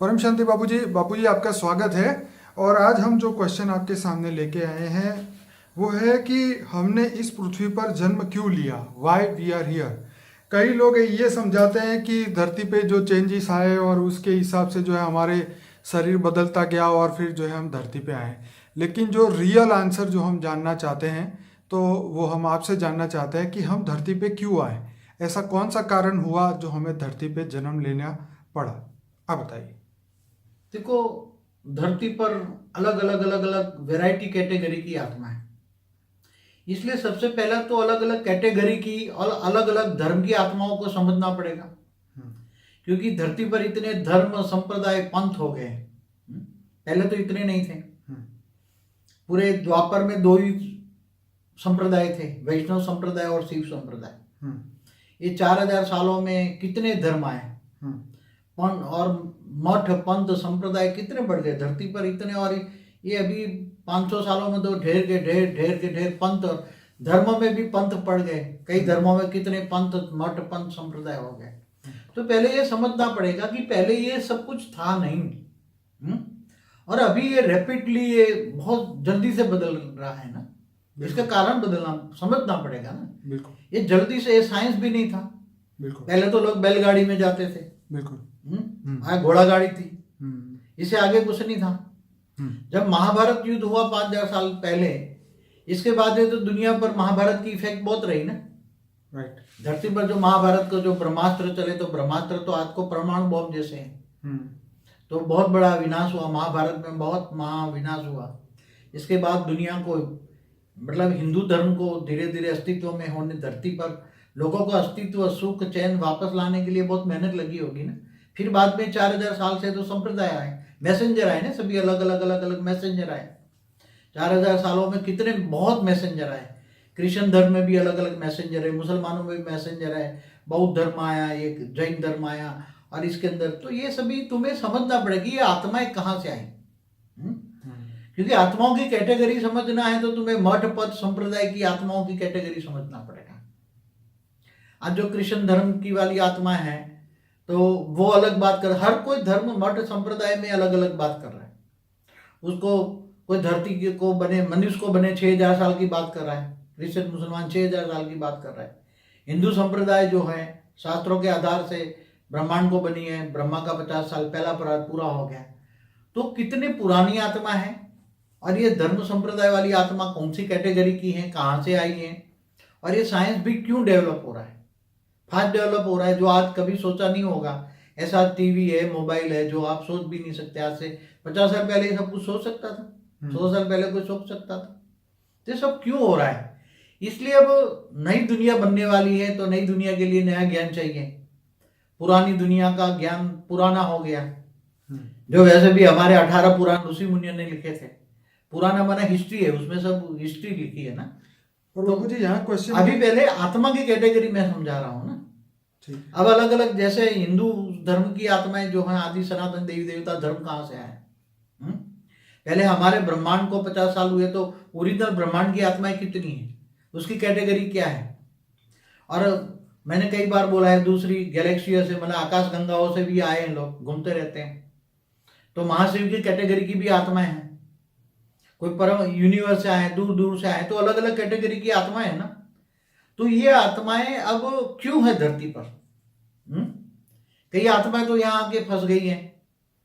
परम शांति बापूजी आपका स्वागत है। और आज हम जो क्वेश्चन आपके सामने लेके आए हैं वो है कि हमने इस पृथ्वी पर जन्म क्यों लिया, वाई वी आर हियर। कई लोग ये समझाते हैं कि धरती पे जो चेंजेस आए और उसके हिसाब से जो है हमारे शरीर बदलता गया और फिर जो है हम धरती पे आए। लेकिन जो रियल आंसर जो हम जानना चाहते हैं तो वो हम आपसे जानना चाहते हैं कि हम धरती पे क्यों आए, ऐसा कौन सा कारण हुआ जो हमें धरती पे जन्म लेना पड़ा। आप बताइए। देखो, धरती पर अलग अलग अलग अलग वैरायटी कैटेगरी की आत्मा है। इसलिए सबसे पहला तो अलग अलग कैटेगरी की और अलग अलग धर्म की आत्माओं को समझना पड़ेगा। क्योंकि धरती पर इतने धर्म संप्रदाय पंथ हो गए। पहले तो इतने नहीं थे। पूरे द्वापर में दो ही संप्रदाय थे, वैष्णव संप्रदाय और शिव संप्रदाय। ये 4000 सालों में कितने धर्म आए और मठ पंथ संप्रदाय कितने बढ़ गए धरती पर इतने। और ये अभी 500 सालों में तो ढेर के ढेर पंथ, धर्मों में भी पंथ पड़ गए। कई धर्मों में कितने पंथ, मठ पंथ संप्रदाय हो गए। तो पहले ये समझना पड़ेगा कि पहले ये सब कुछ था नहीं। और अभी ये रैपिडली ये बहुत जल्दी से बदल रहा है ना। इसका कारण बदलना समझना पड़ेगा ना। बिल्कुल। ये जल्दी से, ये साइंस भी नहीं था। बिल्कुल। पहले तो लोग बैलगाड़ी में जाते थे। बिल्कुल। घोड़ा गाड़ी थी। इससे आगे कुछ नहीं था। जब महाभारत युद्ध हुआ 5000 साल पहले, इसके बाद ये तो दुनिया पर महाभारत की इफेक्ट बहुत रही ना। राइट। धरती पर जो महाभारत को जो ब्रह्मास्त्र चले, तो ब्रह्मास्त्र तो आज को परमाणु बॉम्ब जैसे हैं। तो बहुत बड़ा विनाश हुआ महाभारत में, बहुत महाविनाश हुआ। इसके बाद दुनिया को, मतलब हिंदू धर्म को धीरे धीरे अस्तित्व में होने, धरती पर लोगों को अस्तित्व, सुख, चैन वापस लाने के लिए बहुत मेहनत लगी होगी ना। फिर बाद में 4000 साल से तो संप्रदाय आए, मैसेंजर आए ना, सभी अलग अलग मैसेंजर आए। 4000 सालों में कितने बहुत मैसेंजर आए। क्रिश्चियन धर्म में भी अलग अलग मैसेंजर है, मुसलमानों में भी मैसेंजर है, बौद्ध धर्म आया, एक जैन धर्म आया। और इसके अंदर तो ये सभी तुम्हें समझना पड़ेगी ये आत्माएं कहाँ से आई। क्योंकि आत्माओं की कैटेगरी समझना है तो तुम्हें मठ पद संप्रदाय की आत्माओं की कैटेगरी समझना पड़ेगा। आज जो क्रिश्चियन धर्म की वाली आत्मा है तो वो अलग बात कर, हर कोई धर्म मठ संप्रदाय में अलग अलग बात कर रहा है। उसको कोई धरती को बने, मनुष्य को बने 6000 साल की बात कर रहा है। क्रिश्चियन मुसलमान 6000 साल की बात कर रहा है। हिंदू संप्रदाय जो है शास्त्रों के आधार से ब्रह्मांड को बनी है, ब्रह्मा का 50 साल पहला परात पूरा हो गया। तो कितनी पुरानी आत्मा है। और ये धर्म संप्रदाय वाली आत्मा कौन सी कैटेगरी की है, कहाँ से आई है, और ये साइंस भी क्यों डेवलप हो रहा है, फास्ट डेवलप हो रहा है, जो आज कभी सोचा नहीं होगा। ऐसा टीवी है, मोबाइल है, जो आप सोच भी नहीं सकते। आज से 50 साल पहले सब कुछ सोच सकता था, 100 साल पहले कोई सोच सकता था। तो सब क्यों हो रहा है? इसलिए अब नई दुनिया बनने वाली है तो नई दुनिया के लिए नया ज्ञान चाहिए। पुरानी दुनिया का ज्ञान पुराना हो गया। जो वैसे भी हमारे 18 पुराण ऋषि मुनियों ने लिखे थे। पुराना माना हिस्ट्री है, उसमें सब हिस्ट्री लिखी है ना। और बाबू जी यहाँ क्वेश्चन, अभी पहले आत्मा की कैटेगरी में समझा रहा हूँ ना। ठीक। अब अलग अलग, जैसे हिंदू धर्म की आत्माएं जो है, आदि सनातन देवी देवता धर्म कहाँ से आए? पहले हमारे ब्रह्मांड को 50 साल हुए तो ओरिजिनल ब्रह्मांड की आत्माएं कितनी है, उसकी कैटेगरी क्या है? और मैंने कई बार बोला है, दूसरी गैलेक्सियों से, मतलब आकाश गंगाओं से भी आए हैं लोग, घूमते रहते हैं। तो महाशिव की कैटेगरी की भी आत्माएं हैं। कोई परम यूनिवर्स से आए, दूर दूर से आए, तो अलग अलग कैटेगरी की आत्माएं है ना। तो ये आत्माएं अब क्यों है धरती पर? कई आत्माएं तो यहाँ आके फंस गई हैं।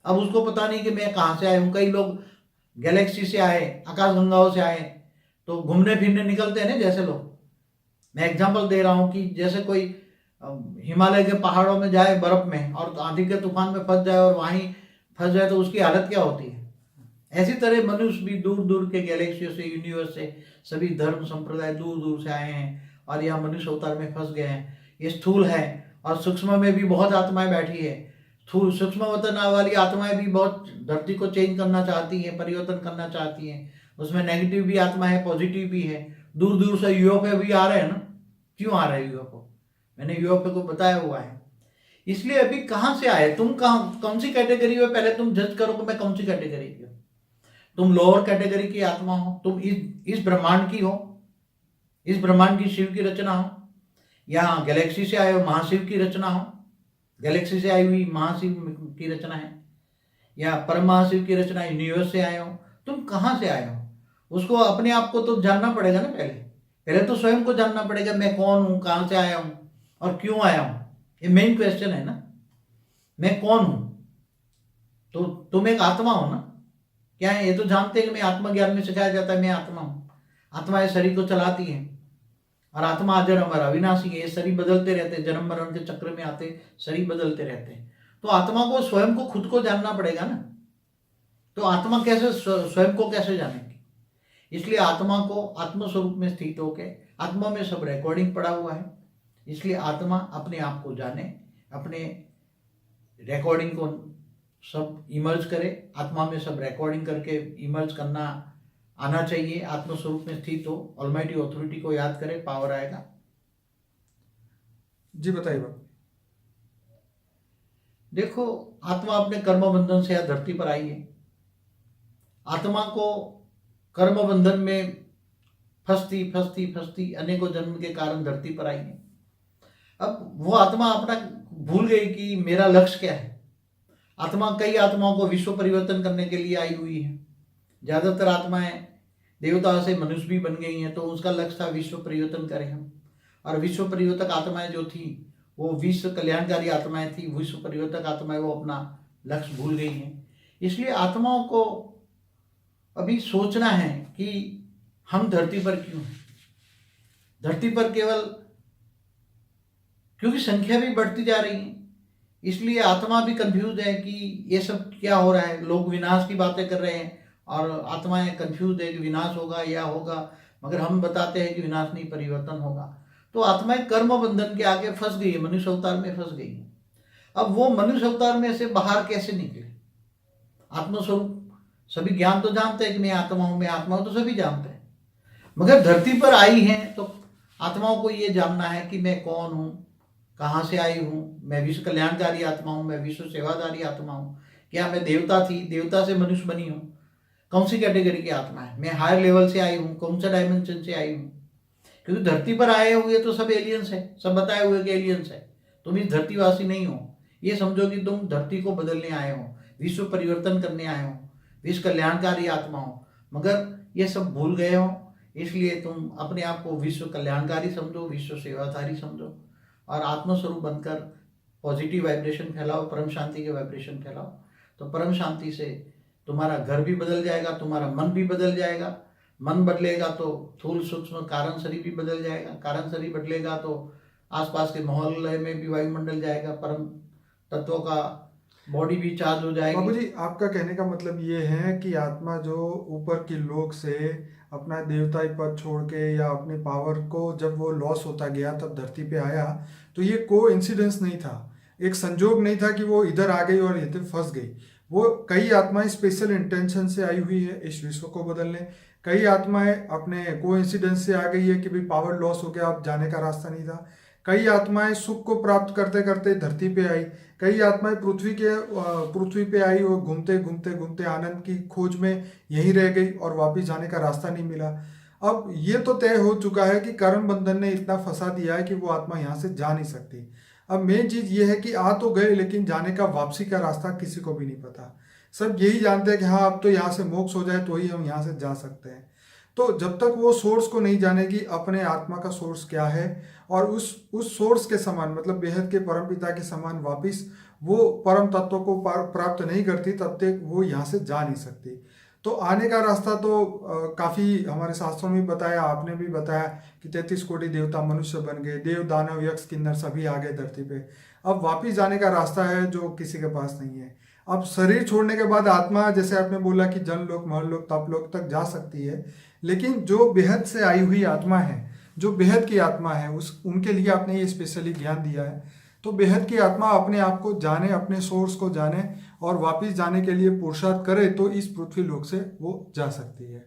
अब उसको पता नहीं कि मैं कहाँ से आया हूँ। कई लोग गैलेक्सी से आए, आकाश गंगाओं से आए, तो घूमने फिरने निकलते हैं ना। जैसे लोग, मैं एग्जांपल दे रहा हूँ कि जैसे कोई हिमालय के पहाड़ों में जाए बर्फ में और आंधी के तूफान में फंस जाए और वहीं फंस जाए तो उसकी हालत क्या होती है। ऐसी तरह मनुष्य भी दूर दूर के गैलेक्सियों से, यूनिवर्स से, सभी धर्म संप्रदाय दूर दूर से आए हैं और यहाँ मनुष्य अवतार में फंस गए हैं। ये स्थूल है और सूक्ष्म में भी बहुत आत्माएं बैठी है। सूक्ष्म वतन वाली आत्माएं भी बहुत धरती को चेंज करना चाहती हैं, परिवर्तन करना चाहती हैं। उसमें नेगेटिव भी आत्मा है, पॉजिटिव भी है। दूर दूर से यूएफओ भी आ रहे हैं ना। क्यों आ रहे हैं यूएफओ? मैंने यूएफओ को बताया हुआ है। इसलिए अभी कहाँ से आए, तुम कहाँ, कौन सी कैटेगरी में, पहले तुम जज करो कि मैं कौन सी कैटेगरी की हूँ। तुम लोअर कैटेगरी की आत्मा हो, तुम इस ब्रह्मांड की हो, इस ब्रह्मांड की शिव की रचना हो, या गैलेक्सी से आए हो, महाशिव की रचना हो। गैलेक्सी से आई हुई महाशिव की रचना है। या परम महाशिव की रचना यूनिवर्स से आए हो, तुम कहाँ से आए हो, उसको अपने आप को तो जानना पड़ेगा ना। पहले तो स्वयं को जानना पड़ेगा, मैं कौन हूँ, कहाँ से आया हूँ और क्यों आया हूँ। ये मेन क्वेश्चन है ना, मैं कौन हूँ। तो तुम एक आत्मा हो ना, क्या है, ये तो जानते हैं कि मैं आत्मज्ञान में सिखाया जाता है मैं आत्मा हूँ। आत्मा इस शरीर को चलाती है और आत्मा अजर अमर अविनाशी है। ये शरीर बदलते रहते हैं, जन्म मरण के चक्र में आते शरीर बदलते रहते हैं। तो आत्मा को स्वयं को खुद को जानना पड़ेगा ना। तो आत्मा कैसे स्वयं को कैसे जानेगी। इसलिए आत्मा को आत्मस्वरूप में स्थित होके, आत्मा में सब रिकॉर्डिंग पड़ा हुआ है, इसलिए आत्मा अपने आप को जाने, अपने रिकॉर्डिंग को सब इमर्ज करे। आत्मा में सब रिकॉर्डिंग करके इमर्ज करना आना चाहिए। आत्मस्वरूप में स्थित हो, ऑलमाइटी ऑथोरिटी को याद करे, पावर आएगा। जी बताइए बाबू। देखो, आत्मा अपने कर्म बंधन से यह धरती पर आई है। आत्मा को कर्म बंधन में फंसती फंसती फंसती अनेकों जन्म के कारण धरती पर आई है। अब वो आत्मा अपना भूल गई कि मेरा लक्ष्य क्या है। आत्मा कई आत्माओं को विश्व परिवर्तन करने के लिए आई हुई है। ज्यादातर आत्माएं देवता से मनुष्य भी बन गई हैं, तो उसका लक्ष्य था विश्व परिवर्तन करें हम। और विश्व परिवर्तक आत्माएं जो थी वो विश्व कल्याणकारी आत्माएं थी। विश्व परिवर्तक आत्माएं वो अपना लक्ष्य भूल गई हैं। इसलिए आत्माओं को अभी सोचना है कि हम धरती पर क्यों हैं। धरती पर केवल क्योंकि संख्या भी बढ़ती जा रही है, इसलिए आत्मा भी कंफ्यूज है कि ये सब क्या हो रहा है। लोग विनाश की बातें कर रहे हैं और आत्माएं कंफ्यूज है कि विनाश होगा या होगा, मगर हम बताते हैं कि विनाश नहीं, परिवर्तन होगा। तो आत्माएं कर्म बंधन के आगे फंस गई है, मनुष्य अवतार में फंस गई है। अब वो मनुष्य अवतार में से बाहर कैसे निकले। आत्मस्वरूप सभी ज्ञान तो जानते हैं कि मैं आत्मा हूं, मैं आत्मा हूं, तो सभी जानते हैं, मगर धरती पर आई हैं तो आत्माओं को ये जानना है कि मैं कौन हूं, कहाँ से आई हूँ। मैं विश्व कल्याणकारी आत्मा हूँ, मैं विश्व सेवादारी आत्मा हूँ। क्या मैं देवता थी, देवता से मनुष्य बनी हूँ, कौन सी कैटेगरी की आत्मा है। मैं हायर लेवल से आई हूँ, कौन सा डायमेंशन से आई हूँ। क्योंकि धरती पर आए हुए तो सब एलियंस है, सब बताए हुए कि एलियंस है। तुम इस धरतीवासी नहीं हो, ये समझो कि तुम धरती को बदलने आए हो, विश्व परिवर्तन करने आए हो, विश्व कल्याणकारी आत्मा हो, मगर ये सब भूल गए हो। इसलिए तुम अपने आप को विश्व कल्याणकारी समझो, विश्व सेवाधारी समझो और आत्मस्वरूप बनकर पॉजिटिव वाइब्रेशन फैलाओ, परम शांति के वाइब्रेशन फैलाओ। तो परम शांति से तुम्हारा घर भी बदल जाएगा, तुम्हारा मन भी बदल जाएगा। मन बदलेगा तो स्थूल सूक्ष्म कारण शरीर भी बदल जाएगा, कारण शरीर बदलेगा तो आसपास के मोहल्ले में भी वायुमंडल जाएगा, परम तत्वों का बॉडी भी चार्ज हो जाएगी। बाबू जी, आपका कहने का मतलब ये है कि आत्मा जो ऊपर की लोक से अपना देवताई पद छोड़ के या अपने पावर को जब वो लॉस होता गया तब धरती पे आया, तो ये को इंसिडेंस नहीं था, एक संजोग नहीं था कि वो इधर आ गई और इधर फंस गई। वो कई आत्माएं स्पेशल इंटेंशन से आई हुई है इस विश्व को बदलने। कई आत्माएं अपने को इंसिडेंस से आ गई है कि भाई पावर लॉस हो गया, अब जाने का रास्ता नहीं था। कई आत्माएं सुख को प्राप्त करते करते धरती पे आई। कई आत्माएं पृथ्वी पे आई और घूमते घूमते घूमते आनंद की खोज में यहीं रह गई और वापस जाने का रास्ता नहीं मिला। अब ये तो तय हो चुका है कि कर्म बंधन ने इतना फंसा दिया है कि वो आत्मा यहाँ से जा नहीं सकती। अब मेन चीज ये है कि आ तो गए, लेकिन जाने का वापसी का रास्ता किसी को भी नहीं पता। सब यही जानते हैं कि हाँ अब तो यहाँ से मोक्ष हो जाए तो ही हम यहाँ से जा सकते हैं। तो जब तक वो सोर्स को नहीं जानेगी अपने आत्मा का सोर्स क्या है और उस सोर्स के समान, मतलब बेहद के परम पिता के समान वापिस वो परम तत्व को प्राप्त नहीं करती, तब तक वो यहाँ से जा नहीं सकती। तो आने का रास्ता तो काफ़ी हमारे शास्त्रों में बताया, आपने भी बताया कि 33 कोटि देवता मनुष्य बन गए, देव दानव यक्ष किन्नर सभी आ गए धरती पे। अब वापिस जाने का रास्ता है जो किसी के पास नहीं है। अब शरीर छोड़ने के बाद आत्मा, जैसे आपने बोला कि जन लोक महल लोक तप लोक तक जा सकती है, लेकिन जो बेहद से आई हुई आत्मा है, जो बेहद की आत्मा है, उनके लिए आपने ये स्पेशली ज्ञान दिया है। तो बेहद की आत्मा अपने आप को जाने, अपने सोर्स को जाने और वापिस जाने के लिए पुरुषार्थ करे तो इस पृथ्वी लोक से वो जा सकती है।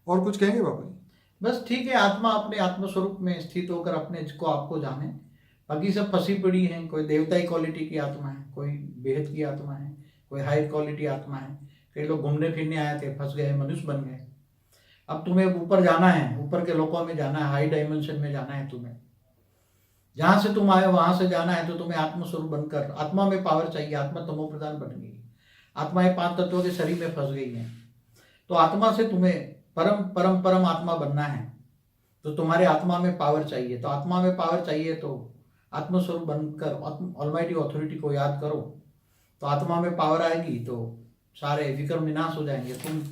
और कुछ कहेंगे बाबू जी? बस ठीक है, आत्मा अपने आत्मस्वरूप में स्थित होकर अपने को आपको जाने। बाकी सब फंसी पड़ी हैं, कोई देवताई क्वालिटी की आत्मा है, कोई बेहद की आत्मा है, कोई हाई क्वालिटी आत्मा है। कई लोग घूमने फिरने आए थे, फंस गए, मनुष्य बन गए। अब तुम्हें ऊपर जाना है, ऊपर के लोकों में जाना है, हाई डायमेंशन में जाना है तुम्हें। जहां से तुम आए वहां से जाना है तो तुम्हें आत्मस्वरूप बनकर, आत्मा में पावर चाहिए, आत्मा तमो प्रधान बन गई। आत्मा ये 5 तत्वों के शरीर में फंस गई है। तो आत्मा से तुम्हें परम परम परम आत्मा बनना है, तो तुम्हारे आत्मा में पावर चाहिए। तो आत्मा में पावर चाहिए तो आत्मस्वरूप बनकर ऑलमाइटी अथॉरिटी को याद करो, तो आत्मा में पावर आएगी तो सारे विक्रम विनाश हो जाएंगे। तुम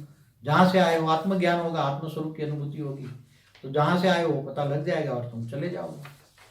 जहाँ से आए हो आत्मज्ञान होगा, आत्मस्वरूप की अनुभूति होगी, तो जहाँ से आए हो पता लग जाएगा और तुम चले जाओगे।